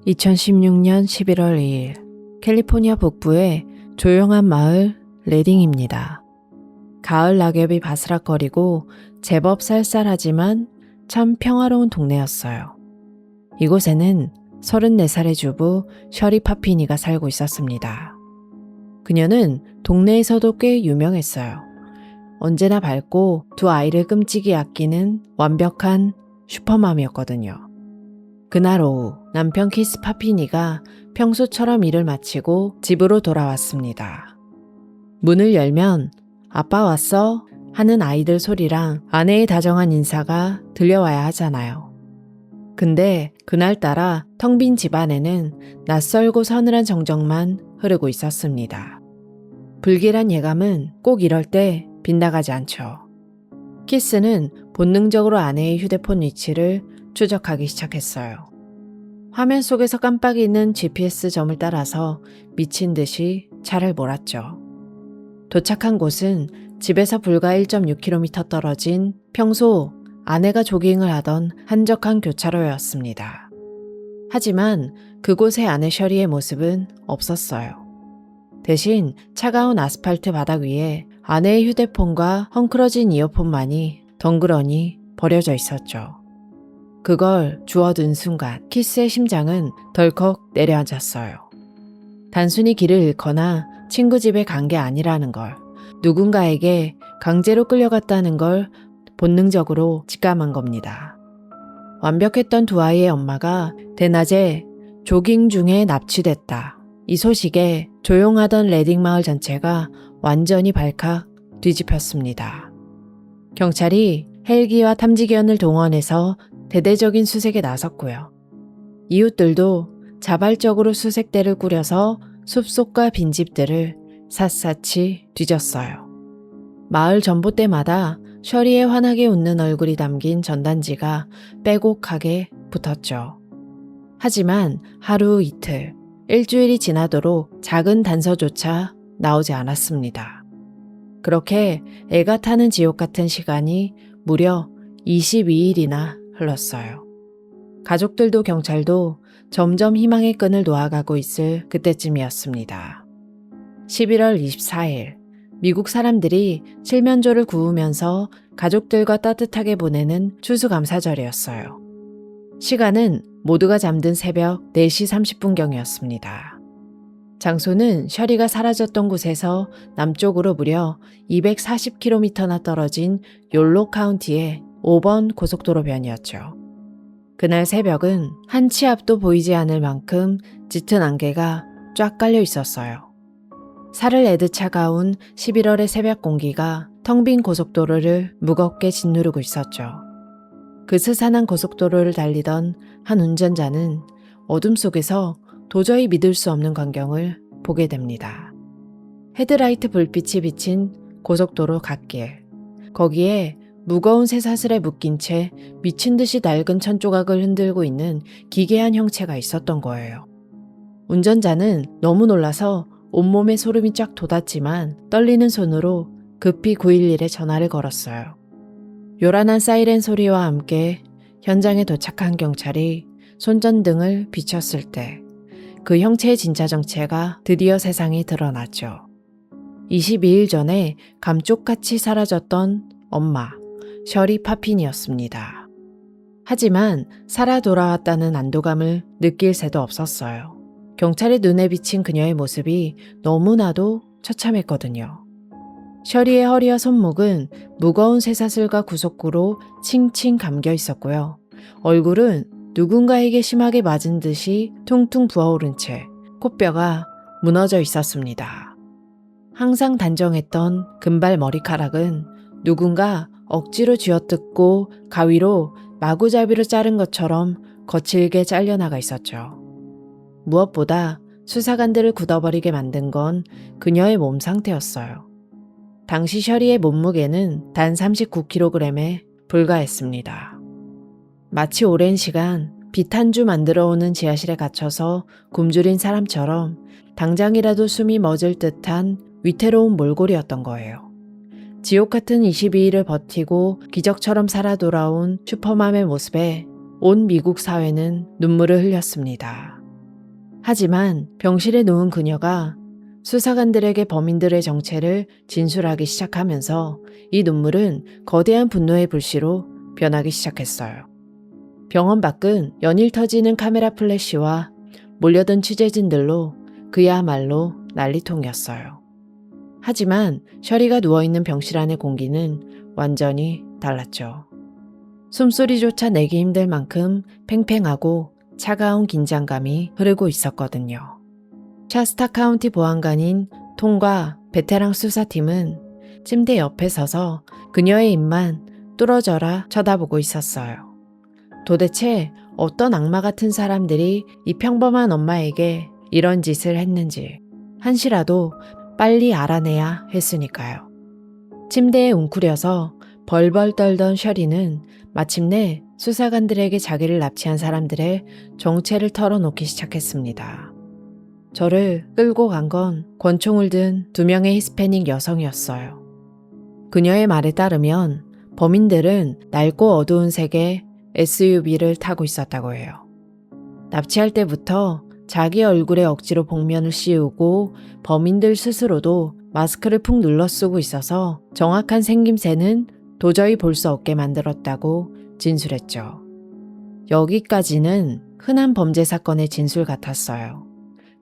(2016년 11월 2일) 캘리포니아 북부의 조용한 마을 레딩입니다. 가을 낙엽이 바스락거리고 제법 쌀쌀하지만 참 평화로운 동네였어요. 이곳에는 34살의 주부 셔리 파피니가 살고 있었습니다. 그녀는 동네에서도 꽤 유명했어요. 언제나 밝고 두 아이를 끔찍이 아끼는 완벽한 슈퍼맘이었거든요. 그날 오후 남편 키스 파피니가 평소처럼 일을 마치고 집으로 돌아왔습니다. 문을 열면 "아빠 왔어?" 하는 아이들 소리랑 아내의 다정한 인사가 들려와야 하잖아요. 근데 그날따라 텅 빈 집안에는 낯설고 서늘한 정적만 흐르고 있었습니다. 불길한 예감은 꼭 이럴 때 빗나가지 않죠. 키스는 본능적으로 아내의 휴대폰 위치를 추적하기 시작했어요. 화면 속에서 깜빡이는 GPS 점을 따라서 미친 듯이 차를 몰았죠. 도착한 곳은 집에서 불과 1.6km 떨어진 평소 아내가 조깅을 하던 한적한 교차로였습니다. 하지만 그곳에 아내 셔리의 모습은 없었어요. 대신 차가운 아스팔트 바닥 위에 아내의 휴대폰과 헝클어진 이어폰만이 덩그러니 버려져 있었죠. 그걸 주워든 순간 키스의 심장은 덜컥 내려앉았어요. 단순히 길을 잃거나 친구 집에 간 게 아니라는 걸, 누군가에게 강제로 끌려갔다는 걸 본능적으로 직감한 겁니다. 완벽했던 두 아이의 엄마가 대낮에 조깅 중에 납치됐다. 이 소식에 조용하던 레딩 마을 전체가 완전히 발칵 뒤집혔습니다. 경찰이 헬기와 탐지견을 동원해서 대대적인 수색에 나섰고요. 이웃들도 자발적으로 수색대를 꾸려서 숲속과 빈집들을 샅샅이 뒤졌어요. 마을 전봇대마다 셔리의 환하게 웃는 얼굴이 담긴 전단지가 빼곡하게 붙었죠. 하지만 하루 이틀, 일주일이 지나도록 작은 단서조차 나오지 않았습니다. 그렇게 애가 타는 지옥 같은 시간이 무려 22일이나 흘렀어요. 가족들도 경찰도 점점 희망의 끈을 놓아가고 있을 그때쯤이었습니다. 11월 24일, 미국 사람들이 칠면조를 구우면서 가족들과 따뜻하게 보내는 추수감사절이었어요. 시간은 모두가 잠든 새벽 4시 30분경이었습니다. 장소는 셔리가 사라졌던 곳에서 남쪽으로 무려 240km나 떨어진 욜로 카운티의 5번 고속도로변이었죠. 그날 새벽은 한 치 앞도 보이지 않을 만큼 짙은 안개가 쫙 깔려 있었어요. 살을 내듯 차가운 11월의 새벽 공기가 텅 빈 고속도로를 무겁게 짓누르고 있었죠. 그 스산한 고속도로를 달리던 한 운전자는 어둠 속에서 도저히 믿을 수 없는 광경을 보게 됩니다. 헤드라이트 불빛이 비친 고속도로 갓길. 거기에 무거운 쇠사슬에 묶인 채 미친 듯이 낡은 천 조각을 흔들고 있는 기괴한 형체가 있었던 거예요. 운전자는 너무 놀라서 온몸에 소름이 쫙 돋았지만 떨리는 손으로 급히 911에 전화를 걸었어요. 요란한 사이렌 소리와 함께 현장에 도착한 경찰이 손전등을 비췄을 때 그 형체의 진짜 정체가 드디어 세상에 드러났죠. 22일 전에 감쪽같이 사라졌던 엄마, 셔리 파핀이었습니다. 하지만 살아 돌아왔다는 안도감을 느낄 새도 없었어요. 경찰의 눈에 비친 그녀의 모습이 너무나도 처참했거든요. 셔리의 허리와 손목은 무거운 쇠사슬과 구속구로 칭칭 감겨 있었고요. 얼굴은 누군가에게 심하게 맞은 듯이 퉁퉁 부어오른 채 코뼈가 무너져 있었습니다. 항상 단정했던 금발 머리카락은 누군가 억지로 쥐어뜯고 가위로 마구잡이로 자른 것처럼 거칠게 잘려나가 있었죠. 무엇보다 수사관들을 굳어버리게 만든 건 그녀의 몸 상태였어요. 당시 셔리의 몸무게는 단 39kg에 불과했습니다. 마치 오랜 시간 빛 한 주 만들어 오는 지하실에 갇혀서 굶주린 사람처럼 당장이라도 숨이 멎을 듯한 위태로운 몰골이었던 거예요. 지옥 같은 22일을 버티고 기적처럼 살아 돌아온 슈퍼맘의 모습에 온 미국 사회는 눈물을 흘렸습니다. 하지만 병실에 누운 그녀가 수사관들에게 범인들의 정체를 진술하기 시작하면서 이 눈물은 거대한 분노의 불씨로 변하기 시작했어요. 병원 밖은 연일 터지는 카메라 플래시와 몰려든 취재진들로 그야말로 난리통이었어요. 하지만 셔리가 누워있는 병실 안의 공기는 완전히 달랐죠. 숨소리조차 내기 힘들 만큼 팽팽하고 차가운 긴장감이 흐르고 있었거든요. 샤스타 카운티 보안관인 톰과 베테랑 수사팀은 침대 옆에 서서 그녀의 입만 뚫어져라 쳐다보고 있었어요. 도대체 어떤 악마 같은 사람들이 이 평범한 엄마에게 이런 짓을 했는지 한시라도 빨리 알아내야 했으니까요. 침대에 웅크려서 벌벌 떨던 셔리는 마침내 수사관들에게 자기를 납치한 사람들의 정체를 털어놓기 시작했습니다. 저를 끌고 간 건 권총을 든 2명의 히스패닉 여성이었어요. 그녀의 말에 따르면 범인들은 낡고 어두운 색의 SUV를 타고 있었다고 해요. 납치할 때부터 자기 얼굴에 억지로 복면을 씌우고 범인들 스스로도 마스크를 푹 눌러 쓰고 있어서 정확한 생김새는 도저히 볼 수 없게 만들었다고 진술했죠. 여기까지는 흔한 범죄 사건의 진술 같았어요.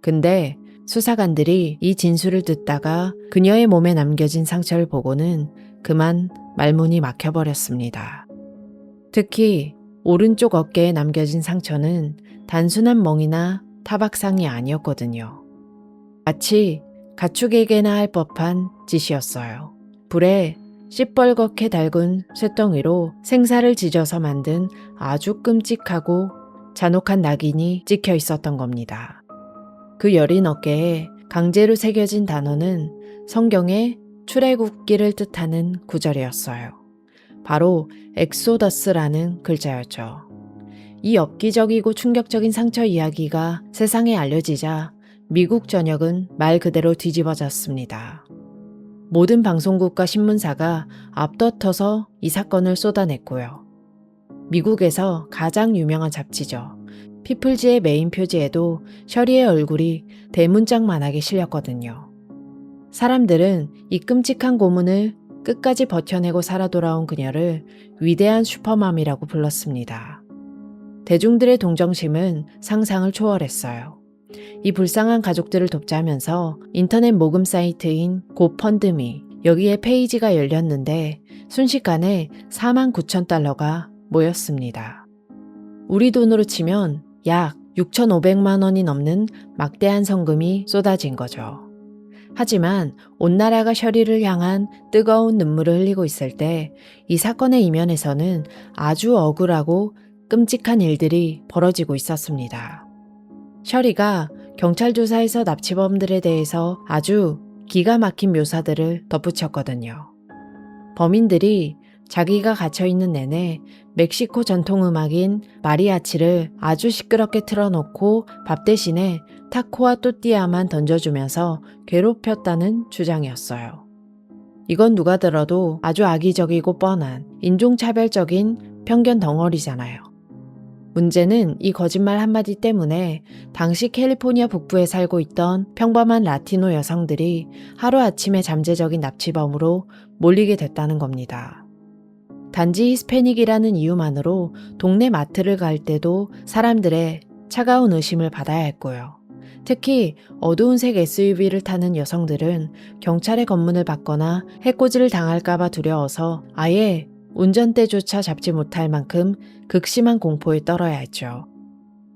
근데 수사관들이 이 진술을 듣다가 그녀의 몸에 남겨진 상처를 보고는 그만 말문이 막혀버렸습니다. 특히 오른쪽 어깨에 남겨진 상처는 단순한 멍이나 타박상이 아니었거든요. 마치 가축에게나 할 법한 짓이었어요. 불에 시뻘겋게 달군 쇳덩이로 생사를 지져서 만든 아주 끔찍하고 잔혹한 낙인이 찍혀 있었던 겁니다. 그 여린 어깨에 강제로 새겨진 단어는 성경의 출애굽기를 뜻하는 구절이었어요. 바로 엑소더스라는 글자였죠. 이 엽기적이고 충격적인 상처 이야기가 세상에 알려지자 미국 전역은 말 그대로 뒤집어졌습니다. 모든 방송국과 신문사가 앞다퉈서 이 사건을 쏟아냈고요. 미국에서 가장 유명한 잡지죠. 피플지의 메인 표지에도 셔리의 얼굴이 대문짝만하게 실렸거든요. 사람들은 이 끔찍한 고문을 끝까지 버텨내고 살아 돌아온 그녀를 위대한 슈퍼맘이라고 불렀습니다. 대중들의 동정심은 상상을 초월했어요. 이 불쌍한 가족들을 돕자면서 인터넷 모금 사이트인 고펀드미, 여기에 페이지가 열렸는데 순식간에 49,000달러가 모였습니다. 우리 돈으로 치면 약 6,500만 원이 넘는 막대한 성금이 쏟아진 거죠. 하지만 온 나라가 셔리를 향한 뜨거운 눈물을 흘리고 있을 때 이 사건의 이면에서는 아주 억울하고 끔찍한 일들이 벌어지고 있었습니다. 셔리가 경찰 조사에서 납치범들에 대해서 아주 기가 막힌 묘사들을 덧붙였거든요. 범인들이 자기가 갇혀있는 내내 멕시코 전통음악인 마리아치를 아주 시끄럽게 틀어놓고 밥 대신에 타코와 또띠아만 던져주면서 괴롭혔다는 주장이었어요. 이건 누가 들어도 아주 악의적이고 뻔한 인종차별적인 편견 덩어리잖아요. 문제는 이 거짓말 한마디 때문에 당시 캘리포니아 북부에 살고 있던 평범한 라티노 여성들이 하루아침에 잠재적인 납치범으로 몰리게 됐다는 겁니다. 단지 히스패닉이라는 이유만으로 동네 마트를 갈 때도 사람들의 차가운 의심을 받아야 했고요. 특히 어두운 색 SUV를 타는 여성들은 경찰의 검문을 받거나 해코지를 당할까봐 두려워서 아예 운전대조차 잡지 못할 만큼 극심한 공포에 떨어야 했죠.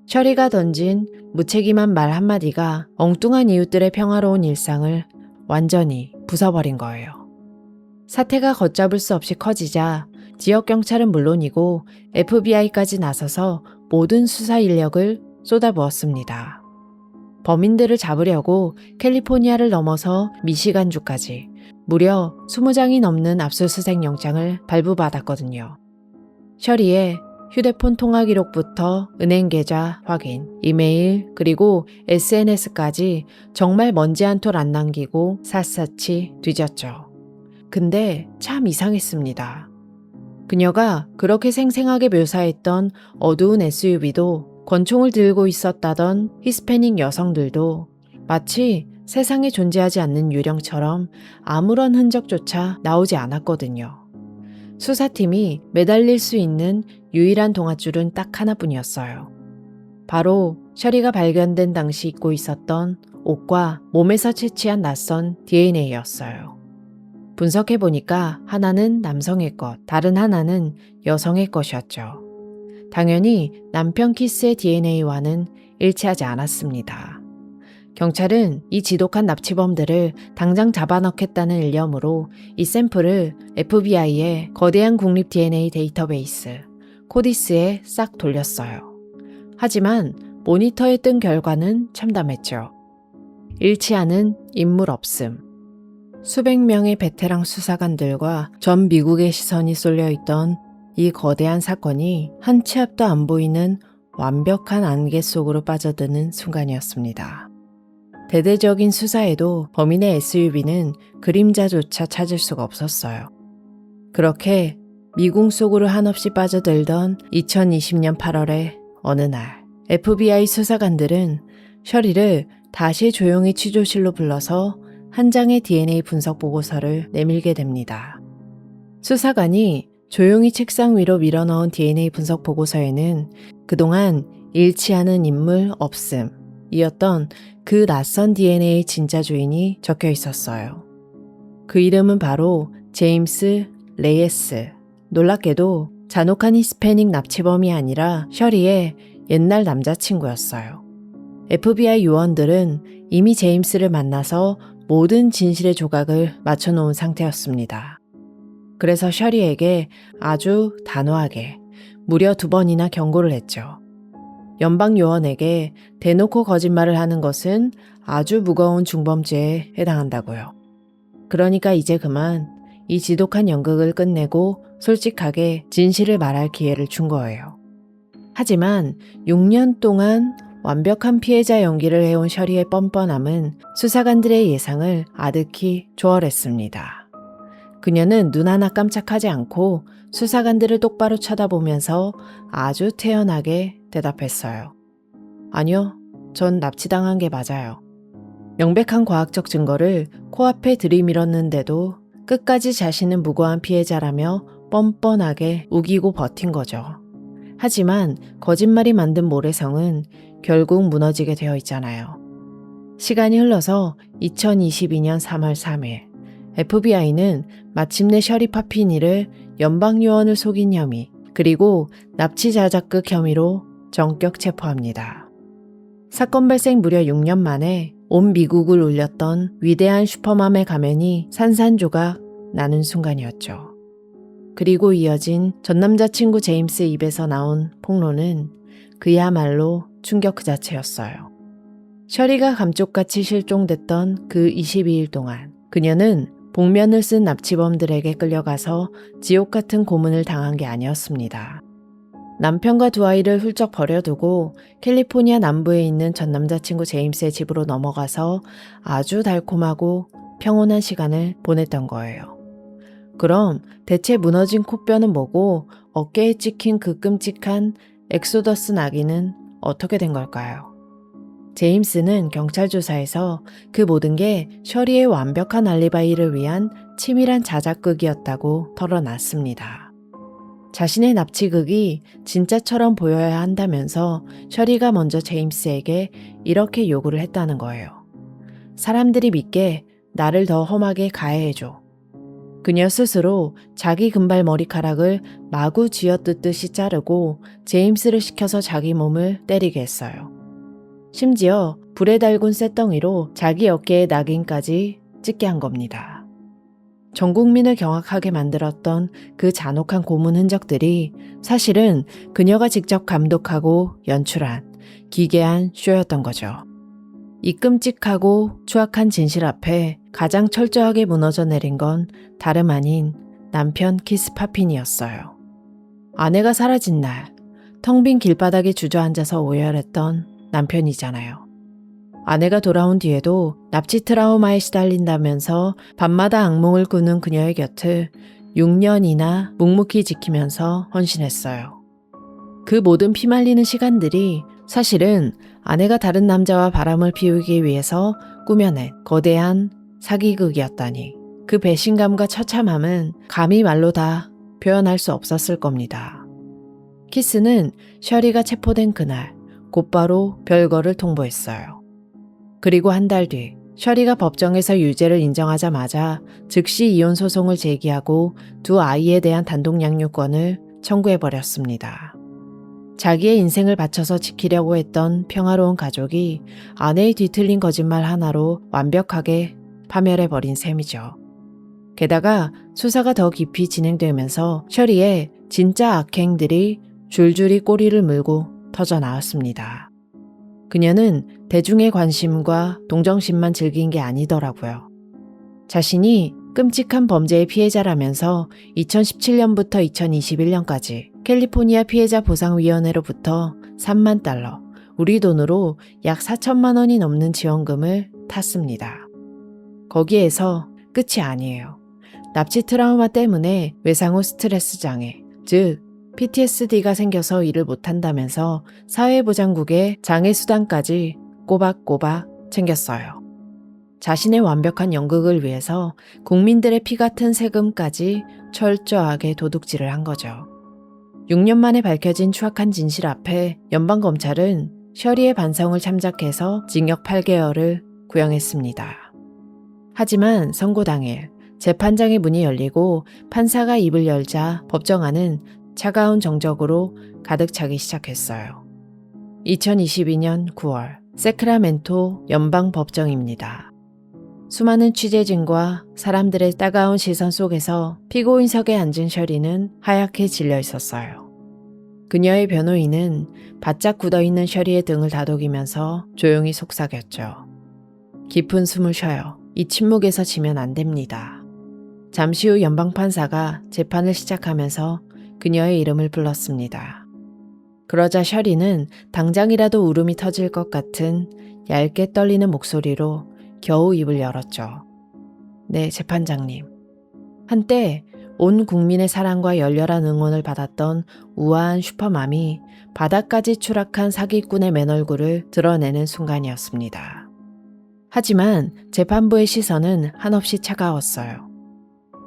셔리가 던진 무책임한 말 한마디가 엉뚱한 이웃들의 평화로운 일상을 완전히 부숴버린 거예요. 사태가 걷잡을 수 없이 커지자 지역 경찰은 물론이고 FBI까지 나서서 모든 수사 인력을 쏟아부었습니다. 범인들을 잡으려고 캘리포니아를 넘어서 미시간주까지 무려 20장이 넘는 압수수색 영장을 발부받았거든요. 셔리의 휴대폰 통화 기록부터 은행 계좌 확인, 이메일, 그리고 SNS까지 정말 먼지 한 톨 안 남기고 샅샅이 뒤졌죠. 근데 참 이상했습니다. 그녀가 그렇게 생생하게 묘사했던 어두운 SUV도 권총을 들고 있었다던 히스패닉 여성들도 마치 세상에 존재하지 않는 유령처럼 아무런 흔적조차 나오지 않았거든요. 수사팀이 매달릴 수 있는 유일한 동아줄은 딱 하나뿐이었어요. 바로 셔리가 발견된 당시 입고 있었던 옷과 몸에서 채취한 낯선 DNA였어요. 분석해보니까 하나는 남성의 것, 다른 하나는 여성의 것이었죠. 당연히 남편 키스의 DNA와는 일치하지 않았습니다. 경찰은 이 지독한 납치범들을 당장 잡아넣겠다는 일념으로 이 샘플을 FBI의 거대한 국립 DNA 데이터베이스, 코디스에 싹 돌렸어요. 하지만 모니터에 뜬 결과는 참담했죠. 일치하는 인물 없음. 수백 명의 베테랑 수사관들과 전 미국의 시선이 쏠려있던 이 거대한 사건이 한 치 앞도 안 보이는 완벽한 안개 속으로 빠져드는 순간이었습니다. 대대적인 수사에도 범인의 SUV는 그림자조차 찾을 수가 없었어요. 그렇게 미궁 속으로 한없이 빠져들던 2020년 8월의 어느 날, FBI 수사관들은 셔리를 다시 조용히 취조실로 불러서 한 장의 DNA 분석 보고서를 내밀게 됩니다. 수사관이 조용히 책상 위로 밀어넣은 DNA 분석 보고서에는 그동안 일치하는 인물 없음 이었던 그 낯선 DNA의 진짜 주인이 적혀 있었어요. 그 이름은 바로 제임스 레이에스. 놀랍게도 잔혹한 히스패닉 납치범이 아니라 셔리의 옛날 남자친구였어요. FBI 요원들은 이미 제임스를 만나서 모든 진실의 조각을 맞춰놓은 상태였습니다. 그래서 셔리에게 아주 단호하게 무려 2번이나 경고를 했죠. 연방 요원에게 대놓고 거짓말을 하는 것은 아주 무거운 중범죄에 해당한다고요. 그러니까 이제 그만 이 지독한 연극을 끝내고 솔직하게 진실을 말할 기회를 준 거예요. 하지만 6년 동안 완벽한 피해자 연기를 해온 셔리의 뻔뻔함은 수사관들의 예상을 아득히 초월했습니다. 그녀는 눈 하나 깜짝하지 않고 수사관들을 똑바로 쳐다보면서 아주 태연하게 대답했어요. 아니요, 전 납치당한 게 맞아요. 명백한 과학적 증거를 코앞에 들이밀었는데도 끝까지 자신은 무고한 피해자라며 뻔뻔하게 우기고 버틴 거죠. 하지만 거짓말이 만든 모래성은 결국 무너지게 되어 있잖아요. 시간이 흘러서 2022년 3월 3일 FBI는 마침내 셔리 파피니를 연방요원을 속인 혐의 그리고 납치 자작극 혐의로 전격 체포합니다. 사건 발생 무려 6년 만에 온 미국을 울렸던 위대한 슈퍼맘의 가면이 산산조각 나는 순간이었죠. 그리고 이어진 전 남자친구 제임스 입에서 나온 폭로는 그야말로 충격 그 자체였어요. 셔리가 감쪽같이 실종됐던 그 22일 동안 그녀는 복면을 쓴 납치범들에게 끌려가서 지옥 같은 고문을 당한 게 아니었습니다. 남편과 2아이를 훌쩍 버려두고 캘리포니아 남부에 있는 전 남자친구 제임스의 집으로 넘어가서 아주 달콤하고 평온한 시간을 보냈던 거예요. 그럼 대체 무너진 코뼈는 뭐고 어깨에 찍힌 그 끔찍한 엑소더스 나귀는 어떻게 된 걸까요? 제임스는 경찰 조사에서 그 모든 게 셔리의 완벽한 알리바이를 위한 치밀한 자작극이었다고 털어놨습니다. 자신의 납치극이 진짜처럼 보여야 한다면서 셔리가 먼저 제임스에게 이렇게 요구를 했다는 거예요. 사람들이 믿게 나를 더 험하게 가해해줘. 그녀 스스로 자기 금발 머리카락을 마구 쥐어뜯듯이 자르고 제임스를 시켜서 자기 몸을 때리게 했어요. 심지어 불에 달군 쇳덩이로 자기 어깨에 낙인까지 찍게 한 겁니다. 전 국민을 경악하게 만들었던 그 잔혹한 고문 흔적들이 사실은 그녀가 직접 감독하고 연출한 기괴한 쇼였던 거죠. 이 끔찍하고 추악한 진실 앞에 가장 철저하게 무너져 내린 건 다름 아닌 남편 키스 파핀이었어요. 아내가 사라진 날, 텅 빈 길바닥에 주저앉아서 오열했던 남편이잖아요. 아내가 돌아온 뒤에도 납치 트라우마에 시달린다면서 밤마다 악몽을 꾸는 그녀의 곁을 6년이나 묵묵히 지키면서 헌신했어요. 그 모든 피말리는 시간들이 사실은 아내가 다른 남자와 바람을 피우기 위해서 꾸며낸 거대한 사기극이었다니, 그 배신감과 처참함은 감히 말로 다 표현할 수 없었을 겁니다. 키스는 셔리가 체포된 그날 곧바로 별거를 통보했어요. 그리고 한 달 뒤 셔리가 법정에서 유죄를 인정하자마자 즉시 이혼 소송을 제기하고 두 아이에 대한 단독 양육권을 청구해버렸습니다. 자기의 인생을 바쳐서 지키려고 했던 평화로운 가족이 아내의 뒤틀린 거짓말 하나로 완벽하게 파멸해버린 셈이죠. 게다가 수사가 더 깊이 진행되면서 셔리의 진짜 악행들이 줄줄이 꼬리를 물고 터져 나왔습니다. 그녀는 대중의 관심과 동정심만 즐긴 게 아니더라고요. 자신이 끔찍한 범죄의 피해자라면서 2017년부터 2021년까지 캘리포니아 피해자 보상위원회로부터 3만 달러, 우리 돈으로 약 4천만 원이 넘는 지원금을 탔습니다. 거기에서 끝이 아니에요. 납치 트라우마 때문에 외상 후 스트레스 장애, 즉 PTSD가 생겨서 일을 못한다면서 사회보장국의 장애수당까지 꼬박꼬박 챙겼어요. 자신의 완벽한 연극을 위해서 국민들의 피 같은 세금까지 철저하게 도둑질을 한 거죠. 6년 만에 밝혀진 추악한 진실 앞에 연방검찰은 셔리의 반성을 참작해서 징역 8개월을 구형했습니다. 하지만 선고 당일 재판장의 문이 열리고 판사가 입을 열자 법정안은 차가운 정적으로 가득 차기 시작했어요. 2022년 9월 세크라멘토 연방법정입니다. 수많은 취재진과 사람들의 따가운 시선 속에서 피고인석에 앉은 셔리는 하얗게 질려 있었어요. 그녀의 변호인은 바짝 굳어있는 셔리의 등을 다독이면서 조용히 속삭였죠. 깊은 숨을 쉬어요. 이 침묵에서 지면 안 됩니다. 잠시 후 연방판사가 재판을 시작하면서 그녀의 이름을 불렀습니다. 그러자 셔리는 당장이라도 울음이 터질 것 같은 얇게 떨리는 목소리로 겨우 입을 열었죠. 네, 재판장님. 한때 온 국민의 사랑과 열렬한 응원을 받았던 우아한 슈퍼맘이 바닥까지 추락한 사기꾼의 맨얼굴을 드러내는 순간이었습니다. 하지만 재판부의 시선은 한없이 차가웠어요.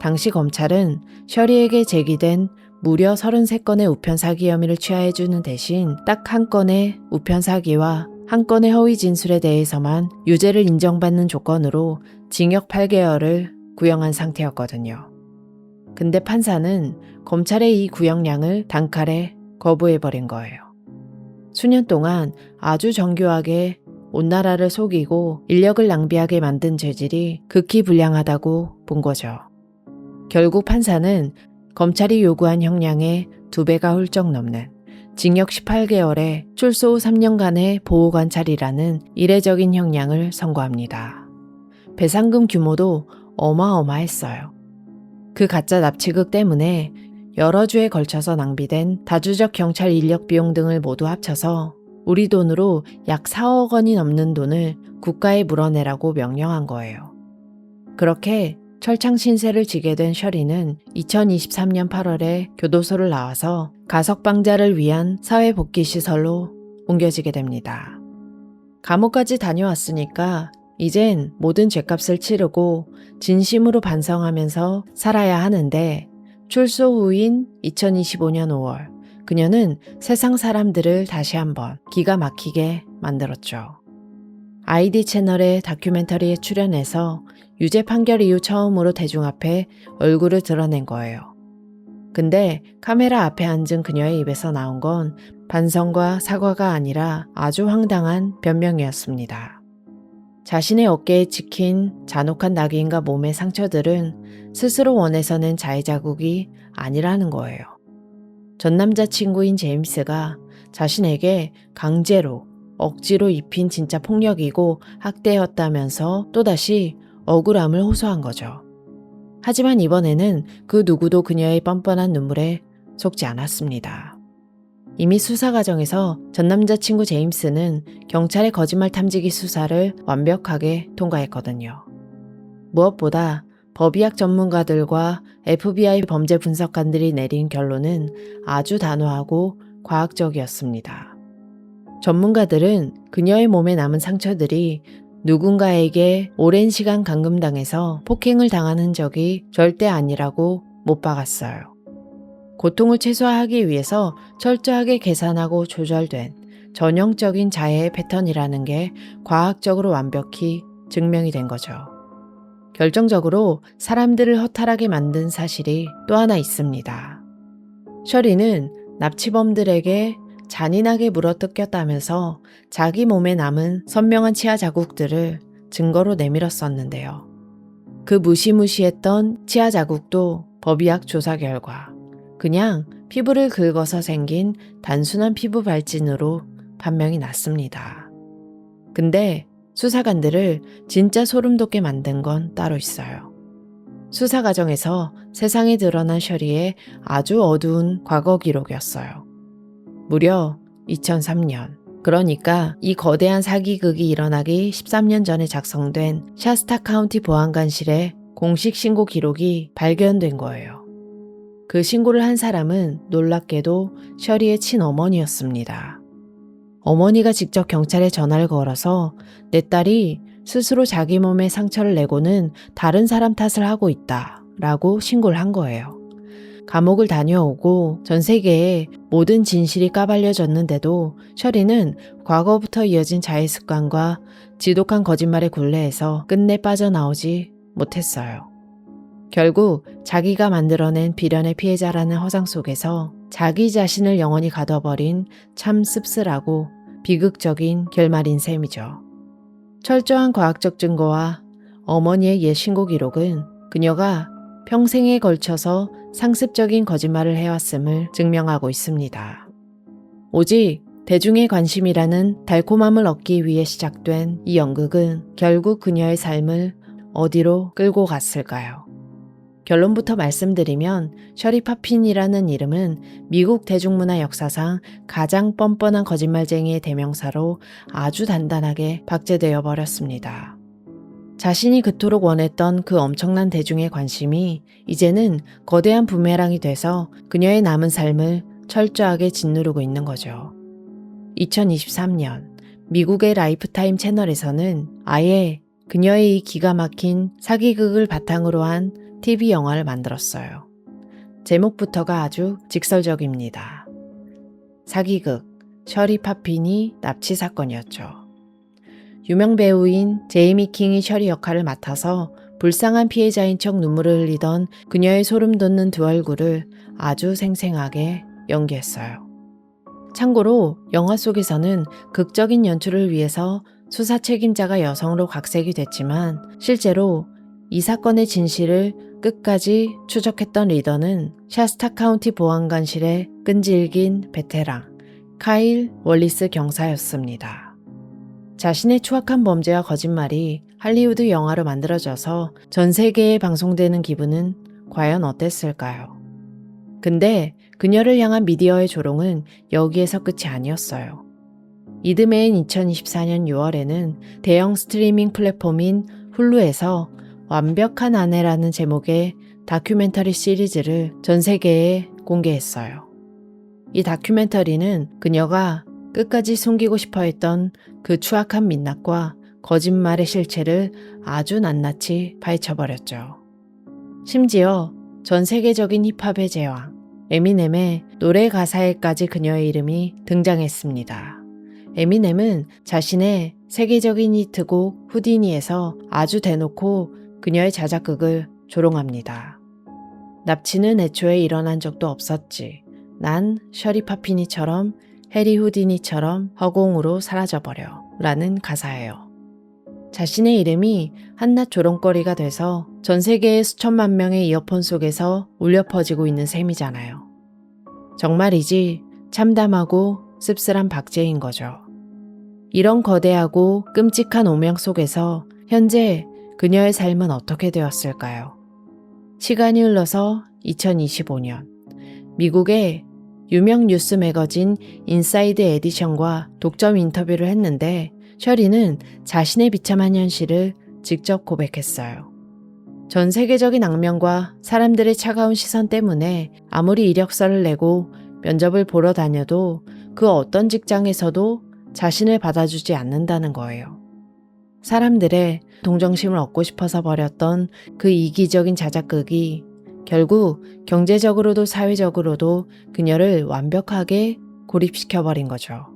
당시 검찰은 셔리에게 제기된 무려 33건의 우편 사기 혐의를 취하해주는 대신 딱 한 건의 우편 사기와 한 건의 허위 진술에 대해서만 유죄를 인정받는 조건으로 징역 8개월을 구형한 상태였거든요. 근데 판사는 검찰의 이 구형량을 단칼에 거부해버린 거예요. 수년 동안 아주 정교하게 온 나라를 속이고 인력을 낭비하게 만든 죄질이 극히 불량하다고 본 거죠. 결국 판사는 검찰이 요구한 형량의 2배가 훌쩍 넘는 징역 18개월에 출소 후 3년간의 보호관찰이라는 이례적인 형량을 선고합니다. 배상금 규모도 어마어마했어요. 그 가짜 납치극 때문에 여러 주에 걸쳐서 낭비된 다주적 경찰 인력 비용 등을 모두 합쳐서 우리 돈으로 약 4억 원이 넘는 돈을 국가에 물어내라고 명령한 거예요. 그렇게 철창 신세를 지게 된 셔리는 2023년 8월에 교도소를 나와서 가석방자를 위한 사회복귀시설로 옮겨지게 됩니다. 감옥까지 다녀왔으니까 이젠 모든 죗값을 치르고 진심으로 반성하면서 살아야 하는데, 출소 후인 2025년 5월 그녀는 세상 사람들을 다시 한번 기가 막히게 만들었죠. ID 채널의 다큐멘터리에 출연해서 유죄 판결 이후 처음으로 대중 앞에 얼굴을 드러낸 거예요. 근데 카메라 앞에 앉은 그녀의 입에서 나온 건 반성과 사과가 아니라 아주 황당한 변명이었습니다. 자신의 어깨에 찍힌 잔혹한 낙인과 몸의 상처들은 스스로 원해서 낸 자해 자국이 아니라는 거예요. 전 남자친구인 제임스가 자신에게 강제로 억지로 입힌 진짜 폭력이고 학대였다면서 또다시 억울함을 호소한 거죠. 하지만 이번에는 그 누구도 그녀의 뻔뻔한 눈물에 속지 않았습니다. 이미 수사 과정에서 전 남자친구 제임스는 경찰의 거짓말 탐지기 수사를 완벽하게 통과했거든요. 무엇보다 법의학 전문가들과 FBI 범죄 분석관들이 내린 결론은 아주 단호하고 과학적이었습니다. 전문가들은 그녀의 몸에 남은 상처들이 누군가에게 오랜 시간 감금당해서 폭행을 당한 흔적이 절대 아니라고 못 박았어요. 고통을 최소화하기 위해서 철저하게 계산하고 조절된 전형적인 자해의 패턴이라는 게 과학적으로 완벽히 증명이 된 거죠. 결정적으로 사람들을 허탈하게 만든 사실이 또 하나 있습니다. 셔리는 납치범들에게 잔인하게 물어뜯겼다면서 자기 몸에 남은 선명한 치아 자국들을 증거로 내밀었었는데요. 그 무시무시했던 치아 자국도 법의학 조사 결과 그냥 피부를 긁어서 생긴 단순한 피부 발진으로 판명이 났습니다. 근데 수사관들을 진짜 소름 돋게 만든 건 따로 있어요. 수사 과정에서 세상에 드러난 셔리의 아주 어두운 과거 기록이었어요. 무려 2003년, 그러니까 이 거대한 사기극이 일어나기 13년 전에 작성된 샤스타 카운티 보안관실에 공식 신고 기록이 발견된 거예요. 그 신고를 한 사람은 놀랍게도 셔리의 친어머니였습니다. 어머니가 직접 경찰에 전화를 걸어서 내 딸이 스스로 자기 몸에 상처를 내고는 다른 사람 탓을 하고 있다 라고 신고를 한 거예요. 감옥을 다녀오고 전 세계에 모든 진실이 까발려졌는데도 셔리는 과거부터 이어진 자해 습관과 지독한 거짓말의 굴레에서 끝내 빠져나오지 못했어요. 결국 자기가 만들어낸 비련의 피해자라는 허상 속에서 자기 자신을 영원히 가둬버린 참 씁쓸하고 비극적인 결말인 셈이죠. 철저한 과학적 증거와 어머니의 옛 신고 기록은 그녀가 평생에 걸쳐서 상습적인 거짓말을 해왔음을 증명하고 있습니다. 오직 대중의 관심이라는 달콤함을 얻기 위해 시작된 이 연극은 결국 그녀의 삶을 어디로 끌고 갔을까요? 결론부터 말씀드리면 셔리 파핀이라는 이름은 미국 대중문화 역사상 가장 뻔뻔한 거짓말쟁이의 대명사로 아주 단단하게 박제되어 버렸습니다. 자신이 그토록 원했던 그 엄청난 대중의 관심이 이제는 거대한 부메랑이 돼서 그녀의 남은 삶을 철저하게 짓누르고 있는 거죠. 2023년 미국의 라이프타임 채널에서는 아예 그녀의 이 기가 막힌 사기극을 바탕으로 한 TV 영화를 만들었어요. 제목부터가 아주 직설적입니다. 사기극, 셔리 파핀이 납치 사건이었죠. 유명 배우인 제이미 킹이 셔리 역할을 맡아서 불쌍한 피해자인 척 눈물을 흘리던 그녀의 소름 돋는 두 얼굴을 아주 생생하게 연기했어요. 참고로 영화 속에서는 극적인 연출을 위해서 수사 책임자가 여성으로 각색이 됐지만 실제로 이 사건의 진실을 끝까지 추적했던 리더는 샤스타 카운티 보안관실의 끈질긴 베테랑 카일 월리스 경사였습니다. 자신의 추악한 범죄와 거짓말이 할리우드 영화로 만들어져서 전 세계에 방송되는 기분은 과연 어땠을까요? 근데 그녀를 향한 미디어의 조롱은 여기에서 끝이 아니었어요. 이듬해인 2024년 6월에는 대형 스트리밍 플랫폼인 훌루에서 완벽한 아내라는 제목의 다큐멘터리 시리즈를 전 세계에 공개했어요. 이 다큐멘터리는 그녀가 끝까지 숨기고 싶어 했던 그 추악한 민낯과 거짓말의 실체를 아주 낱낱이 파헤쳐버렸죠. 심지어 전 세계적인 힙합의 제왕, 에미넴의 노래 가사에까지 그녀의 이름이 등장했습니다. 에미넴은 자신의 세계적인 히트곡 후디니에서 아주 대놓고 그녀의 자작극을 조롱합니다. 납치는 애초에 일어난 적도 없었지. 난 셔리 파피니처럼 해리 후디니처럼 허공으로 사라져버려 라는 가사예요. 자신의 이름이 한낱 조롱거리가 돼서 전 세계의 수천만 명의 이어폰 속에서 울려 퍼지고 있는 셈이잖아요. 정말이지 참담하고 씁쓸한 박제인 거죠. 이런 거대하고 끔찍한 오명 속에서 현재 그녀의 삶은 어떻게 되었을까요? 시간이 흘러서 2025년 미국의 유명 뉴스 매거진 인사이드 에디션과 독점 인터뷰를 했는데 셔리는 자신의 비참한 현실을 직접 고백했어요. 전 세계적인 악명과 사람들의 차가운 시선 때문에 아무리 이력서를 내고 면접을 보러 다녀도 그 어떤 직장에서도 자신을 받아주지 않는다는 거예요. 사람들의 동정심을 얻고 싶어서 벌였던 그 이기적인 자작극이 결국 경제적으로도 사회적으로도 그녀를 완벽하게 고립시켜버린 거죠.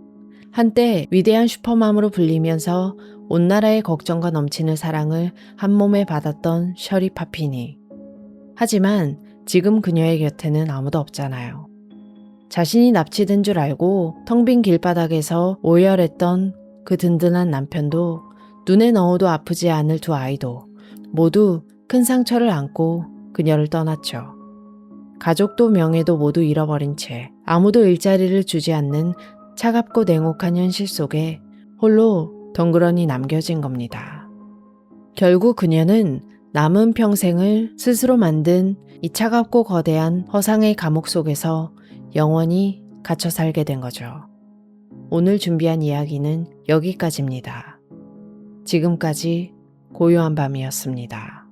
한때 위대한 슈퍼맘으로 불리면서 온 나라의 걱정과 넘치는 사랑을 한 몸에 받았던 셔리 파피니. 하지만 지금 그녀의 곁에는 아무도 없잖아요. 자신이 납치된 줄 알고 텅 빈 길바닥에서 오열했던 그 든든한 남편도 눈에 넣어도 아프지 않을 두 아이도 모두 큰 상처를 안고 그녀를 떠났죠. 가족도 명예도 모두 잃어버린 채 아무도 일자리를 주지 않는 차갑고 냉혹한 현실 속에 홀로 덩그러니 남겨진 겁니다. 결국 그녀는 남은 평생을 스스로 만든 이 차갑고 거대한 허상의 감옥 속에서 영원히 갇혀 살게 된 거죠. 오늘 준비한 이야기는 여기까지입니다. 지금까지 고요한 밤이었습니다.